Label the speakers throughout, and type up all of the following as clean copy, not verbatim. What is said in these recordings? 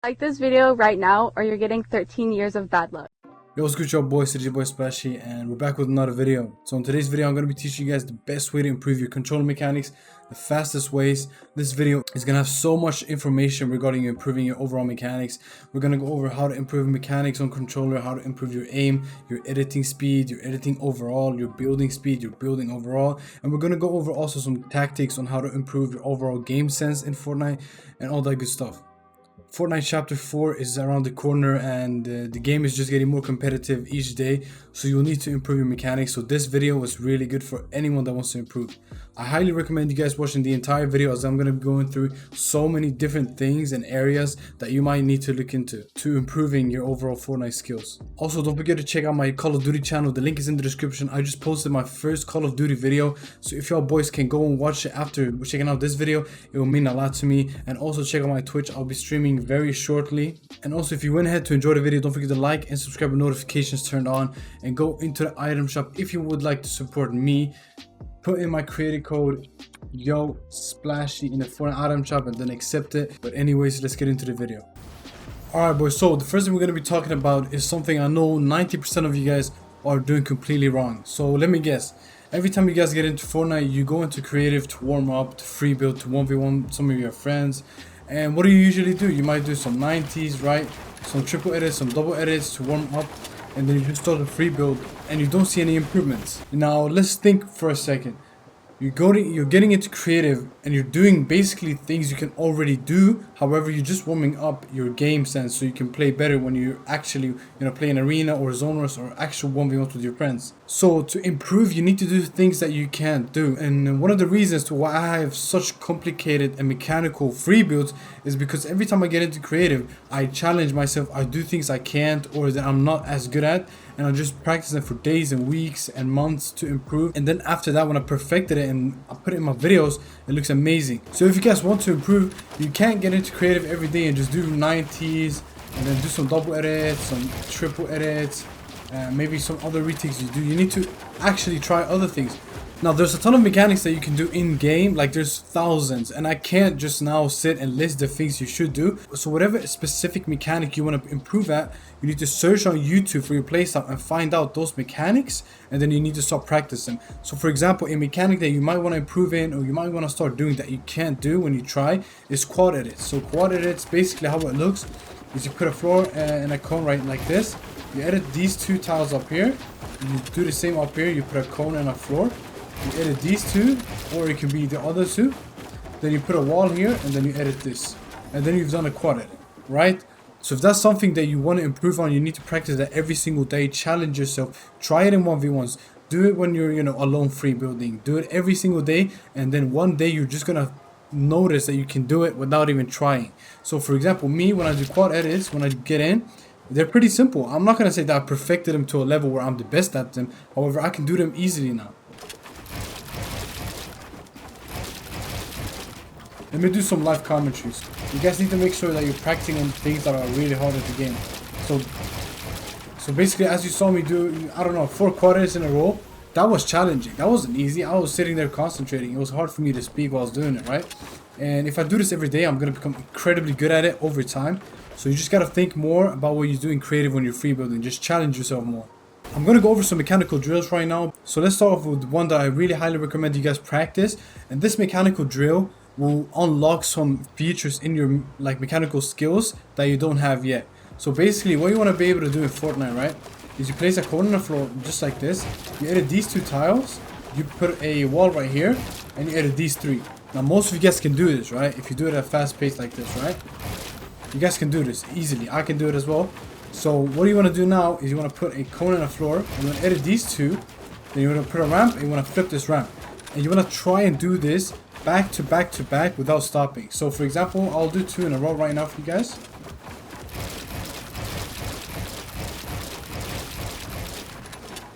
Speaker 1: Like this video right now or you're getting 13 years of bad luck.
Speaker 2: Yo, what's good, y'all boys? It's your boy Splashy, and we're back with another video. So in today's video, I'm going to be teaching you guys the best way to improve your controller mechanics, the fastest ways. This video is going to have so much information regarding you improving your overall mechanics. We're going to go over how to improve mechanics on controller, how to improve your aim, your editing speed, your editing overall, your building speed, your building overall. And we're going to go over also some tactics on how to improve your overall game sense in Fortnite and all that good stuff. Fortnite Chapter 4 is around the corner, and the game is just getting more competitive each day, so you'll need to improve your mechanics. So this video was really good for anyone that wants to improve. I highly recommend you guys watching the entire video, as I'm going to be going through so many different things and areas that you might need to look into to improving your overall Fortnite skills. Also, don't forget to check out my Call of Duty channel. The link is in the description. I just posted my first Call of Duty video, so if y'all boys can go and watch it after checking out this video, it will mean a lot to me. And also check out my Twitch. I'll be streaming very shortly. And also, if you went ahead to enjoy the video, don't forget to like and subscribe with notifications turned on, and go into the item shop if you would like to support me. Put in my creator code yo splashy in the Fortnite item shop and then accept it. But anyways, let's get into the video. Alright boys, so the first thing we're going to be talking about is something I know 90% of you guys are doing completely wrong. So let me guess. Every time you guys get into Fortnite, you go into creative to warm up, to free build, to 1v1 some of your friends. And what do you usually do? You might do some 90s, right? Some triple edits, some double edits to warm up. And then you just start a free build and you don't see any improvements. Now let's think for a second. You're getting into creative and you're doing basically things you can already do. However, you're just warming up your game sense so you can play better when you actually play an arena or zone rush or actual 1v1 with your friends. So to improve, you need to do things that you can't do. And one of the reasons to why I have such complicated and mechanical free builds is because every time I get into creative, I challenge myself. I do things I can't or that I'm not as good at, and I just practice them for days and weeks and months to improve. And then after that, when I perfected it and I put it in my videos, it looks amazing. So if you guys want to improve, you can't get into creative every day and just do 90s and then do some double edits, some triple edits, maybe some other retakes you do. You need to actually try other things. Now there's a ton of mechanics that you can do in game, like there's thousands, and I can't just now sit and list the things you should do. So whatever specific mechanic you want to improve at, you need to search on YouTube for your playstyle and find out those mechanics, and then you need to start practicing. So for example, a mechanic that you might want to improve in, or you might want to start doing that you can't do when you try, is quad edits. So quad edits, basically how it looks is you put a floor and a cone right like this. You edit these two tiles up here, you do the same up here, you put a cone and a floor. You edit these two, or it can be the other two. Then you put a wall here, and then you edit this. And then you've done a quad edit, right? So if that's something that you want to improve on, you need to practice that every single day. Challenge yourself. Try it in 1v1s. Do it when you're, alone free building. Do it every single day, and then one day you're just gonna notice that you can do it without even trying. So for example, me, when I do quad edits, when I get in, they're pretty simple. I'm not gonna say that I perfected them to a level where I'm the best at them. However, I can do them easily now. Let me do some live commentaries. You guys need to make sure that you're practicing on things that are really hard at the game. So basically, as you saw me do, I don't know, 4 quarters in a row, that was challenging. That wasn't easy. I was sitting there concentrating. It was hard for me to speak while I was doing it, right? And if I do this every day, I'm going to become incredibly good at it over time. So you just got to think more about what you're doing creative when you're free building. Just challenge yourself more. I'm going to go over some mechanical drills right now. So let's start off with one that I really highly recommend you guys practice. And this mechanical drill will unlock some features in your mechanical skills that you don't have yet. So basically what you want to be able to do in Fortnite, right, is you place a cone on the floor just like this. You edit these 2 tiles, you put a wall right here, and you edit these 3. Now most of you guys can do this, right? If you do it at a fast pace like this, right, you guys can do this easily. I can do it as well. So what you want to do now is you want to put a cone on the floor, and you want to edit these 2, then you want to put a ramp, and you want to flip this ramp, and you want to try and do this back to back to back without stopping. So for example, I'll do 2 in a row right now for you guys.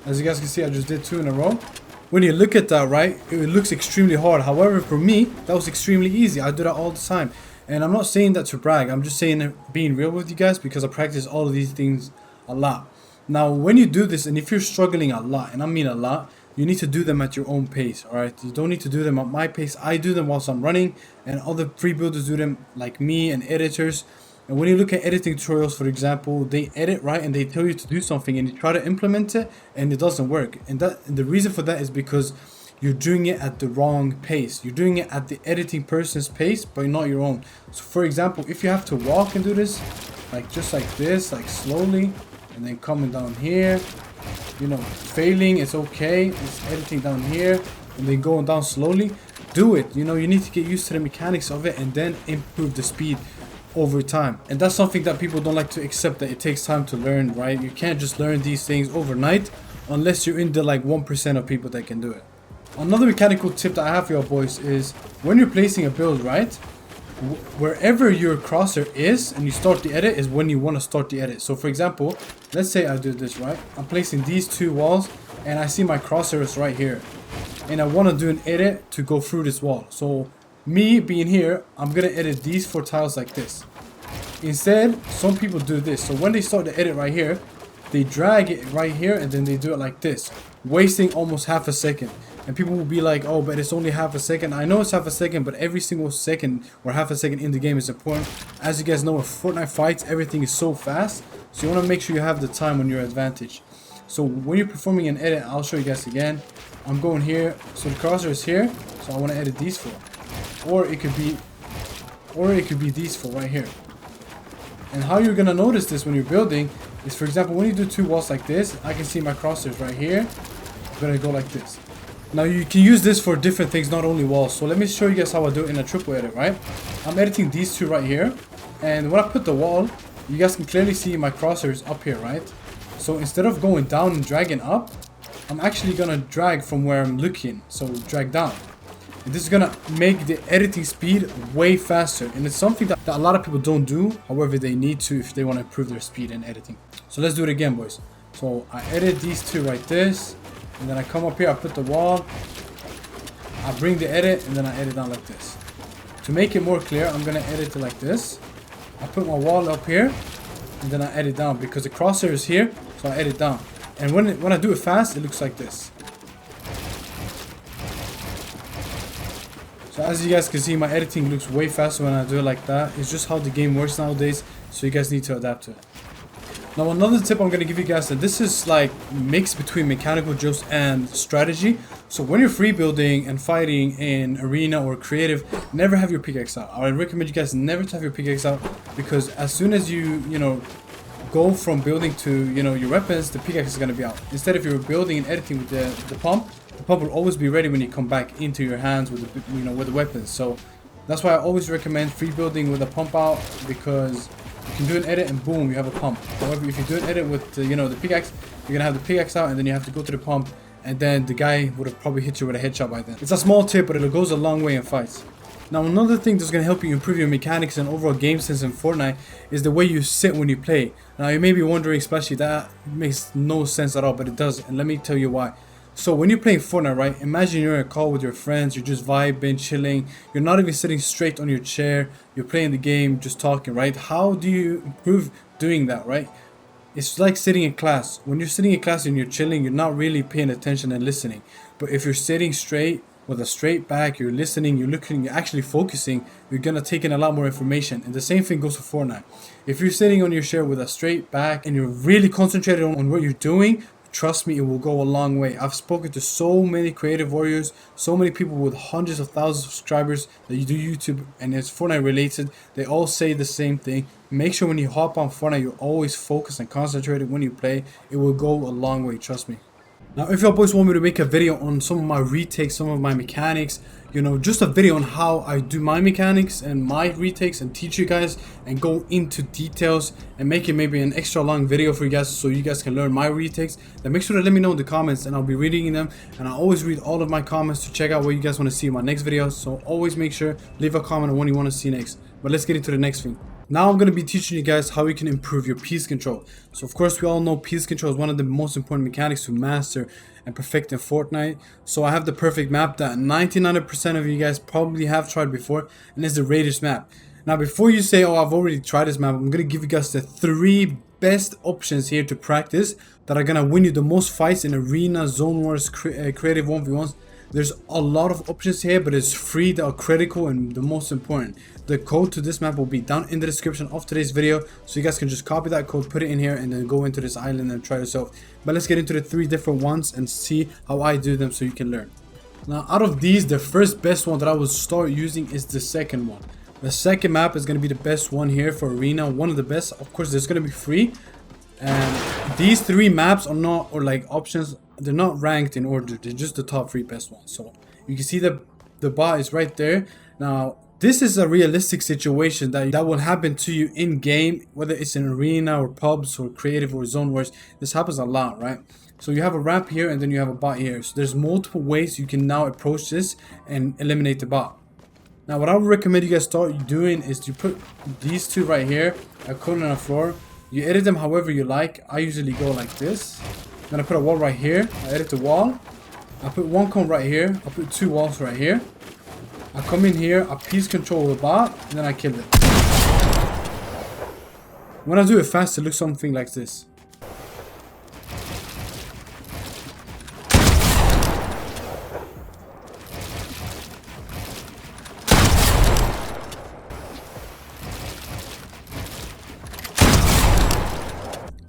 Speaker 2: As you guys can see, I just did 2 in a row. When you look at that, right, it looks extremely hard. However, for me, that was extremely easy. I do that all the time. And I'm not saying that to brag. I'm just saying it, being real with you guys, because I practice all of these things a lot. Now, when you do this, and if you're struggling a lot, and I mean a lot, you need to do them at your own pace, alright? You don't need to do them at my pace. I do them whilst I'm running, and other free builders do them like me and editors. And when you look at editing tutorials, for example, they edit, right, and they tell you to do something and you try to implement it and it doesn't work. And the reason for that is because you're doing it at the wrong pace. You're doing it at the editing person's pace, but not your own. So for example, if you have to walk and do this, like just like this, like slowly, and then coming down here, you know, failing, it's okay. It's editing down here and then going down slowly. Do it. You know, you need to get used to the mechanics of it and then improve the speed over time. And that's something that people don't like to accept, that it takes time to learn, right? You can't just learn these things overnight unless you're in the like 1% of people that can do it. Another mechanical tip that I have for y'all boys is when you're placing a build, right, wherever your crosshair is and you start the edit is when you want to start the edit. So for example, let's say I do this, right, I'm placing these two walls and I see my crosshair is right here and I want to do an edit to go through this wall. So me being here, I'm gonna edit these 4 tiles like this. Instead, some people do this. So when they start the edit right here, they drag it right here and then they do it like this, wasting almost half a second. And people will be like, oh, but it's only half a second. I know it's half a second, but every single second or half a second in the game is important. As you guys know, with Fortnite fights, everything is so fast. So you want to make sure you have the time on your advantage. So when you're performing an edit, I'll show you guys again. I'm going here. So the crosshair is here. So I want to edit these 4. Or it could be these 4 right here. And how you're gonna notice this when you're building is, for example, when you do 2 walls like this, I can see my crosshairs right here. I'm gonna go like this. Now you can use this for different things, not only walls. So let me show you guys how I do it in a triple edit, right? I'm editing these 2 right here, and when I put the wall, you guys can clearly see my crosshairs up here, right? So instead of going down and dragging up, I'm actually gonna drag from where I'm looking. So drag down. And this is gonna make the editing speed way faster, and it's something that a lot of people don't do. However, they need to if they want to improve their speed in editing. So let's do it again, boys. So I edit these 2 like this, and then I come up here, I put the wall, I bring the edit, and then I edit down like this. To make it more clear, I'm gonna edit it like this. I put my wall up here, and then I edit down because the crosshair is here, so I edit down. And when I do it fast, it looks like this. So as you guys can see, my editing looks way faster when I do it like that. It's just how the game works nowadays, so you guys need to adapt to it. Now another tip I'm going to give you guys, that this is like mix between mechanical drills and strategy. So when you're free building and fighting in arena or creative, never have your pickaxe out. I would recommend you guys never to have your pickaxe out, because as soon as you go from building to your weapons, the pickaxe is going to be out. Instead, if you're building and editing with the pump will always be ready when you come back into your hands with the with the weapons. So that's why I always recommend free building with a pump out, because you can do an edit and boom, you have a pump. However, if you do an edit with the pickaxe, you're gonna have the pickaxe out and then you have to go to the pump, and then the guy would have probably hit you with a headshot by then. It's a small tip, but it goes a long way in fights. Now another thing that's going to help you improve your mechanics and overall game sense in Fortnite is the way you sit when you play. Now you may be wondering, especially, that makes no sense at all, but it does, and let me tell you why. So when you're playing Fortnite, right, imagine you're in a call with your friends, you're just vibing, chilling, you're not even sitting straight on your chair, you're playing the game, just talking, right? How do you improve doing that, right? It's like sitting in class. When you're sitting in class and you're chilling, you're not really paying attention and listening. But if you're sitting straight with a straight back, you're listening, you're looking, you're actually focusing, you're gonna take in a lot more information. And the same thing goes for Fortnite. If you're sitting on your chair with a straight back and you're really concentrated on what you're doing, trust me, it will go a long way. I've spoken to so many creative warriors, so many people with hundreds of thousands of subscribers that you do YouTube and it's Fortnite related. They all say the same thing. Make sure when you hop on Fortnite, you're always focused and concentrated when you play. It will go a long way, trust me. Now, if y'all boys want me to make a video on some of my retakes, some of my mechanics, just a video on how I do my mechanics and my retakes, and teach you guys and go into details and make it maybe an extra long video for you guys so you guys can learn my retakes, then make sure to let me know in the comments and I'll be reading them. And I always read all of my comments to check out what you guys want to see in my next video. So always make sure, leave a comment on what you want to see next. But let's get into the next thing. Now I'm going to be teaching you guys how you can improve your piece control. So of course we all know piece control is one of the most important mechanics to master and perfect in Fortnite. So I have the perfect map that 99% of you guys probably have tried before, and it's the Raiders map. Now before you say, oh, I've already tried this map, I'm going to give you guys the 3 best options here to practice that are going to win you the most fights in arena, zone wars, creative 1v1s. There's a lot of options here, but it's 3 that are critical and the most important. The code to this map will be down in the description of today's video, so you guys can just copy that code, put it in here, and then go into this island and try yourself. But let's get into the 3 different ones and see how I do them so you can learn. Now, out of these, the first best one that I will start using is the second one. The second map is going to be the best one here for arena, one of the best. Of course, it's going to be free. And these 3 maps are not, or like options, they're not ranked in order. They're just the top 3 best ones. So you can see the bot is right there. Now, this is a realistic situation that will happen to you in game, whether it's in arena or pubs or creative or zone wars. This happens a lot, right? So you have a ramp here and then you have a bot here. So there's multiple ways you can now approach this and eliminate the bot. Now, what I would recommend you guys start doing is you put these 2 right here, a cone on the floor. You edit them however you like. I usually go like this. Then I put a wall right here. I edit the wall. I put 1 cone right here. I put 2 walls right here. I come in here. I piece control the bot. And then I kill it. When I do it fast, it looks something like this.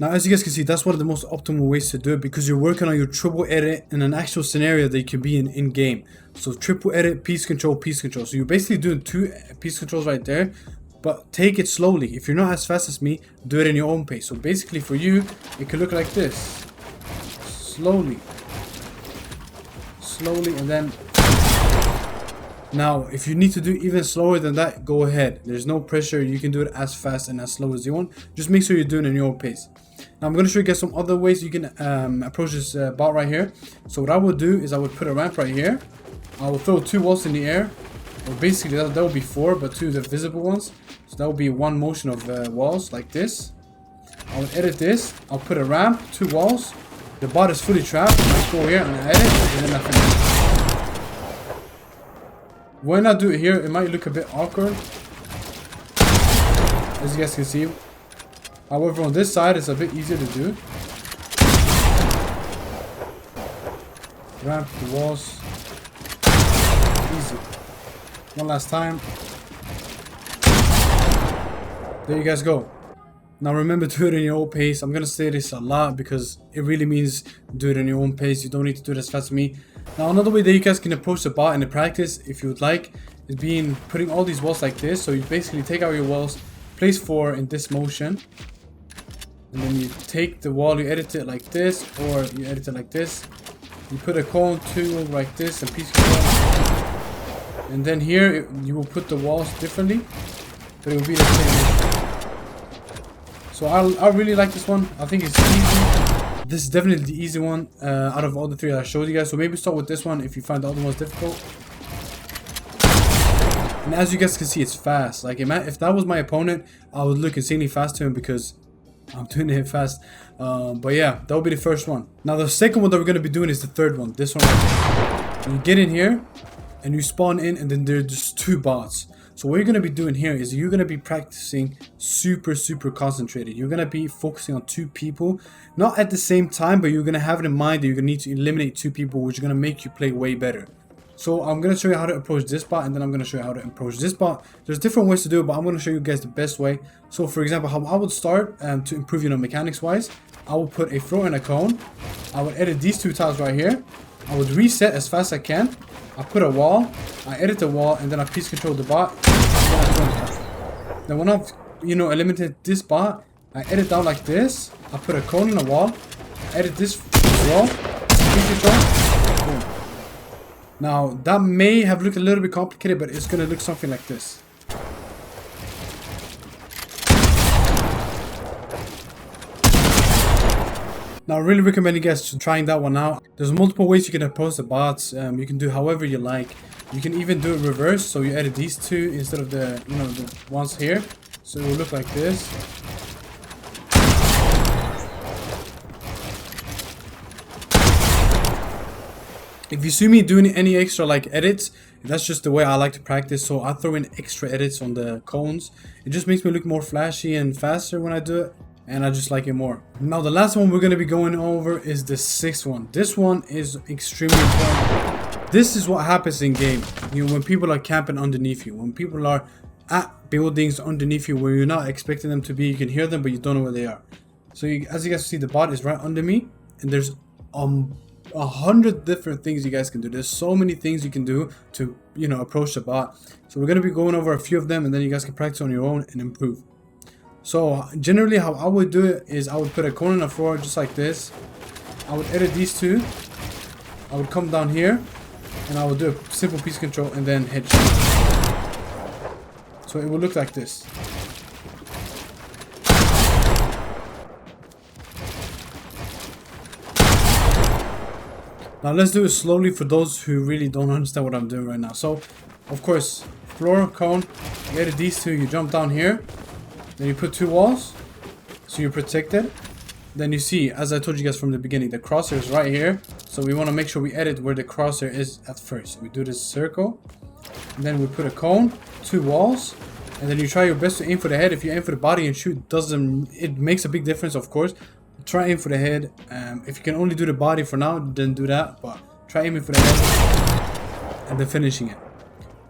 Speaker 2: Now, as you guys can see, that's one of the most optimal ways to do it because you're working on your triple edit in an actual scenario that you can be in game. So triple edit, piece control, piece control. So you're basically doing 2 piece controls right there, but take it slowly. If you're not as fast as me, do it in your own pace. So basically for you, it could look like this. Slowly. Slowly, and then... Now, if you need to do even slower than that, go ahead. There's no pressure. You can do it as fast and as slow as you want. Just make sure you're doing it in your own pace. Now, I'm going to show you guys some other ways you can approach this bot right here. So what I would do is I would put a ramp right here. I will throw 2 walls in the air. Or basically, that will be 4, but 2 of the visible ones. So that will be 1 motion of walls like this. I will edit this. I'll put a ramp, 2 walls. The bot is fully trapped. I go here and I edit, and then I finish. When I do it here, it might look a bit awkward, as you guys can see. However, on this side, it's a bit easier to do. Ramp the walls. Easy. One last time. There you guys go. Now remember, do it in your own pace. I'm going to say this a lot because it really means do it in your own pace. You don't need to do it as fast as me. Now, another way that you guys can approach the bot in the practice, if you would like, is putting all these walls like this. So you basically take out your walls, place 4 in this motion, and then you take the wall, you edit it like this, or you edit it like this. You put a cone 2 like this, and piece control. And then here you will put the walls differently, but it will be the same. So I really like this one. I think it's easy. This is definitely the easy one out of all the 3 that I showed you guys. So maybe start with this one if you find the other ones difficult. And as you guys can see, it's fast. Like if that was my opponent, I would look insanely fast to him because I'm doing it fast. But yeah, that will be the first one. Now the second one that we're going to be doing is the third one. This one right here. You get in here and you spawn in, and then there's just 2 bots. So what you're going to be doing here is you're going to be practicing super concentrated. You're going to be focusing on 2 people, not at the same time, but you're going to have it in mind that you're going to need to eliminate 2 people, which is going to make you play way better. So I'm going to show you how to approach this bot, and then I'm going to show you how to approach this bot. There's different ways to do it, but I'm going to show you guys the best way. So for example, how I would start to improve, mechanics wise, I will put a floor and a cone. I would edit these 2 tiles right here. I would reset as fast as I can. I put a wall, I edit the wall, and then I piece control the bot. Then when I've eliminated this bot, I edit down like this. I put a cone in the wall. I edit this as well. Piece control. Boom. Now that may have looked a little bit complicated, but it's gonna look something like this. Now I really recommend you guys trying that one out. There's multiple ways you can approach the bots. You can do however you like. You can even do it reverse, so you edit these 2 instead of the the ones here. So it will look like this. If you see me doing any extra like edits, that's just the way I like to practice. So I throw in extra edits on the cones. It just makes me look more flashy and faster when I do it, and I just like it more. Now the last one we're going to be going over is the 6th one. This one is extremely important. This is what happens in game. When people are camping underneath you, when people are at buildings underneath you where you're not expecting them to be. You can hear them, but you don't know where they are. So as you guys see, the bot is right under me, and there's 100 different things you guys can do. There's so many things you can do to, you know, approach the bot. So we're going to be going over a few of them, and then you guys can practice on your own and improve. So generally how I would do it is I would put a cone on the floor just like this. I would edit these two. I would come down here and I would do a simple piece control and then hit shift. So it will look like this. Now let's do it slowly for those who really don't understand what I'm doing right now. So of course, floor, cone, you edit these two, you jump down here. Then you put two walls, so you're protected. Then you see, as I told you guys from the beginning, the crosshair is right here. So we want to make sure we edit where the crosshair is at first. So we do this circle, and then we put a cone, two walls, and then you try your best to aim for the head. If you aim for the body and shoot, it makes a big difference, of course. Try aim for the head. If you can only do the body for now, then do that. But try aiming for the head and then finishing it.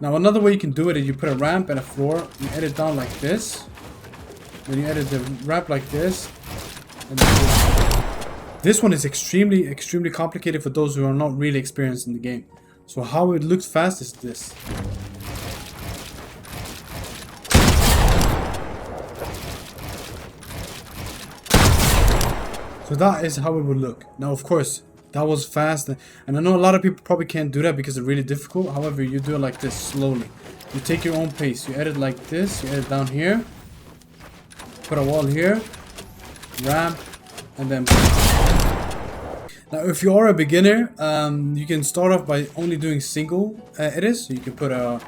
Speaker 2: Now another way you can do it is you put a ramp and a floor. You edit down like this. Then you edit the ramp like this. And this one is extremely complicated for those who are not really experienced in the game. So how it looks fast is this. So that is how it would look. Now of course, that was fast. And I know a lot of people probably can't do that because it's really difficult. However, you do it like this slowly. You take your own pace. You edit like this. You edit down here. Put a wall here, ramp, and then now if you are a beginner, you can start off by only doing single edits. So you can put a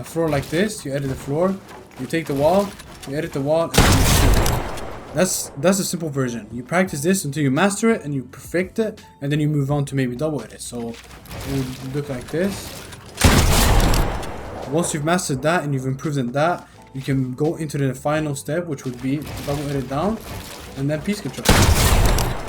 Speaker 2: floor like this. You edit the floor, you take the wall, you edit the wall, and then you shoot. That's a simple version. You practice this until you master it and you perfect it, and then you move on to maybe double edit. So it would look like this. Once you've mastered that and you've improved in that, you can go into the final step, which would be double edit down and then piece control.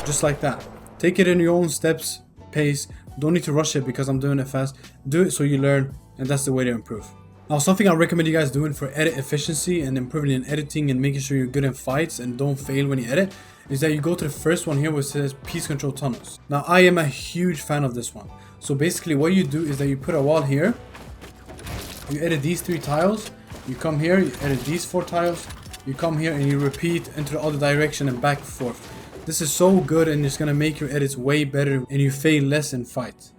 Speaker 2: Just like that. Take it in your own steps, pace. Don't need to rush it because I'm doing it fast. Do it so you learn, and that's the way to improve. Now, something I recommend you guys doing for edit efficiency and improving in editing and making sure you're good in fights and don't fail when you edit is that you go to the first one here where it says piece control tunnels. Now, I am a huge fan of this one. So basically what you do is that you put a wall here. You edit these 3 tiles. You come here, you edit these 4 tiles, you come here and you repeat into the other direction and back and forth. This is so good and it's going to make your edits way better and you fail less in fight.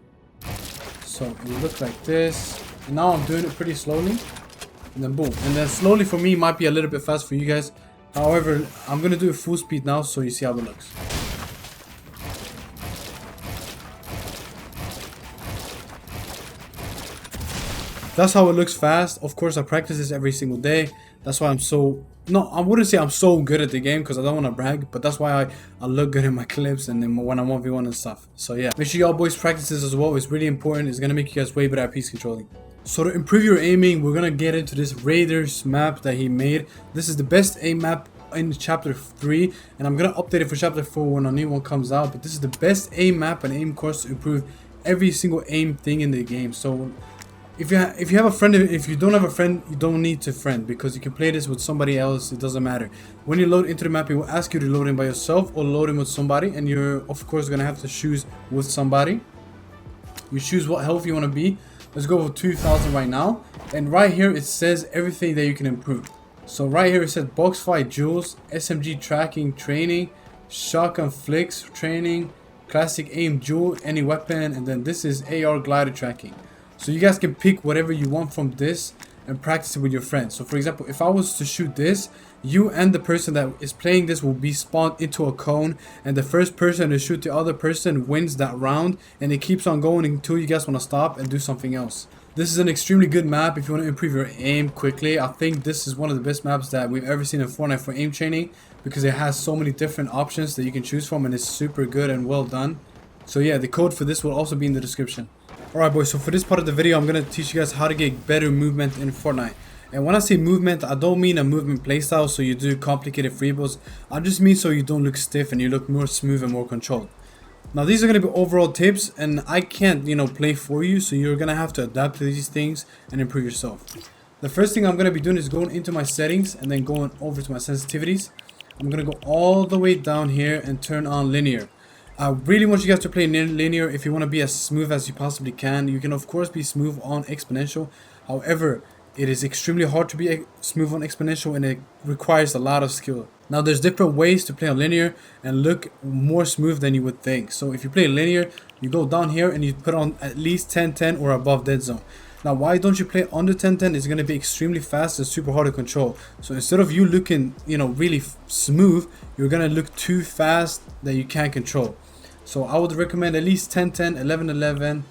Speaker 2: So it will look like this. And now I'm doing it pretty slowly. And then boom. And then slowly for me might be a little bit fast for you guys. However, I'm going to do it full speed now so you see how it looks. That's how it looks fast. Of course, I practice this every single day. That's why I'm so... No, I wouldn't say I'm so good at the game because I don't want to brag. But that's why I look good in my clips and then when I'm 1v1 and stuff. So yeah, make sure y'all boys practice this as well. It's really important. It's going to make you guys way better at piece controlling. So to improve your aiming, we're going to get into this Raiders map that he made. This is the best aim map in chapter 3. And I'm going to update it for chapter 4 when a new one comes out. But this is the best aim map and aim course to improve every single aim thing in the game. So... If you have a friend, if you don't have a friend, you don't need to friend because you can play this with somebody else. It doesn't matter. When you load into the map, it will ask you to load in by yourself or load in with somebody, and you're of course gonna have to choose with somebody. You choose what health you want to be. Let's go with 2000 right now, and right here it says everything that you can improve. So right here it says box fight duels, SMG tracking training, shotgun flicks training, classic aim duel, any weapon, and then this is AR glider tracking. So you guys can pick whatever you want from this and practice it with your friends. So for example, if I was to shoot this, you and the person that is playing this will be spawned into a cone, and the first person to shoot the other person wins that round, and it keeps on going until you guys want to stop and do something else. This is an extremely good map if you want to improve your aim quickly. I think this is one of the best maps that we've ever seen in Fortnite for aim training because it has so many different options that you can choose from, and it's super good and well done. So yeah, the code for this will also be in the description. Alright boys, so for this part of the video, I'm going to teach you guys how to get better movement in Fortnite. And when I say movement, I don't mean a movement playstyle so you do complicated free builds. I just mean so you don't look stiff and you look more smooth and more controlled. Now these are going to be overall tips, and I can't, play for you, so you're going to have to adapt to these things and improve yourself. The first thing I'm going to be doing is going into my settings and then going over to my sensitivities. I'm going to go all the way down here and turn on linear. I really want you guys to play linear if you want to be as smooth as you possibly can. You can of course be smooth on exponential. However, it is extremely hard to be smooth on exponential and it requires a lot of skill. Now there's different ways to play on linear and look more smooth than you would think. So if you play linear, you go down here and you put on at least 10-10 or above dead zone. Now why don't you play under 10-10? It's going to be extremely fast and super hard to control. So instead of you looking, really smooth, you're going to look too fast that you can't control. So I would recommend at least 10-10, 11-11,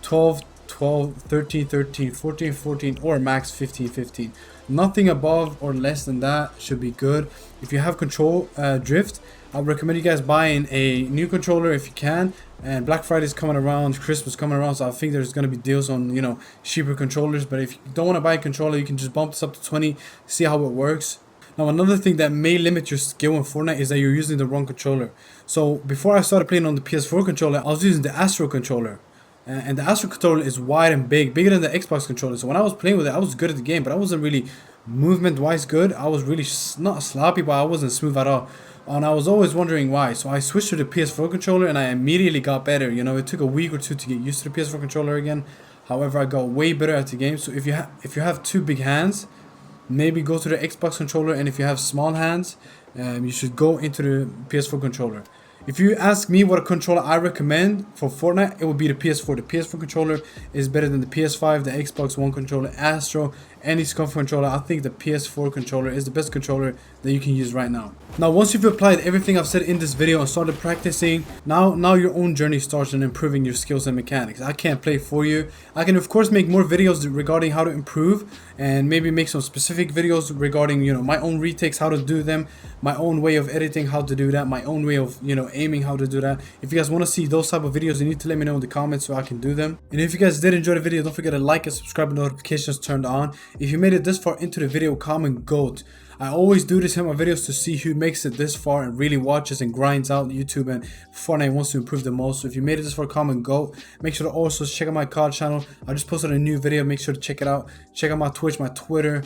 Speaker 2: 12-12, 13-13, 14-14, or max 15-15. Nothing above or less than that should be good. If you have control drift, I would recommend you guys buying a new controller if you can. And Black Friday is coming around, Christmas coming around, so I think there's going to be deals on, cheaper controllers. But if you don't want to buy a controller, you can just bump this up to 20, see how it works. Now another thing that may limit your skill in Fortnite is that you're using the wrong controller. So before I started playing on the PS4 controller, I was using the Astro controller. And the Astro controller is wide and bigger than the Xbox controller. So when I was playing with it, I was good at the game, but I wasn't really movement wise good. I was really not sloppy, but I wasn't smooth at all. And I was always wondering why. So I switched to the PS4 controller and I immediately got better. It took a week or two to get used to the PS4 controller again. However, I got way better at the game. So if you have two big hands, maybe go to the Xbox controller, and if you have small hands, you should go into the PS4 controller. If you ask me what a controller I recommend for Fortnite, it would be the PS4. The PS4 controller is better than the PS5, the Xbox One controller, Astro, any SCUF controller. I think the PS4 controller is the best controller that you can use right now. Now, once you've applied everything I've said in this video and started practicing, now your own journey starts in improving your skills and mechanics. I can't play for you. I can of course make more videos regarding how to improve and maybe make some specific videos regarding my own retakes, how to do them, my own way of editing, how to do that, my own way of aiming, how to do that. If you guys want to see those type of videos, you need to let me know in the comments so I can do them. And if you guys did enjoy the video, don't forget to like and subscribe and notifications turned on. If you made it this far into the video, comment GOAT. I always do this in my videos to see who makes it this far and really watches and grinds out YouTube and Fortnite wants to improve the most. So if you made it this far, comment GOAT. Make sure to also check out my COD channel. I just posted a new video. Make sure to check it out. Check out my Twitch, my Twitter.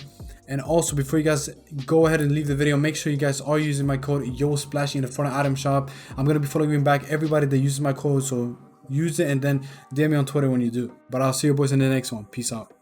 Speaker 2: And also, before you guys go ahead and leave the video, make sure you guys are using my code YOSPLASHY in the Fortnite item shop. I'm going to be following back everybody that uses my code. So use it and then DM me on Twitter when you do. But I'll see you boys in the next one. Peace out.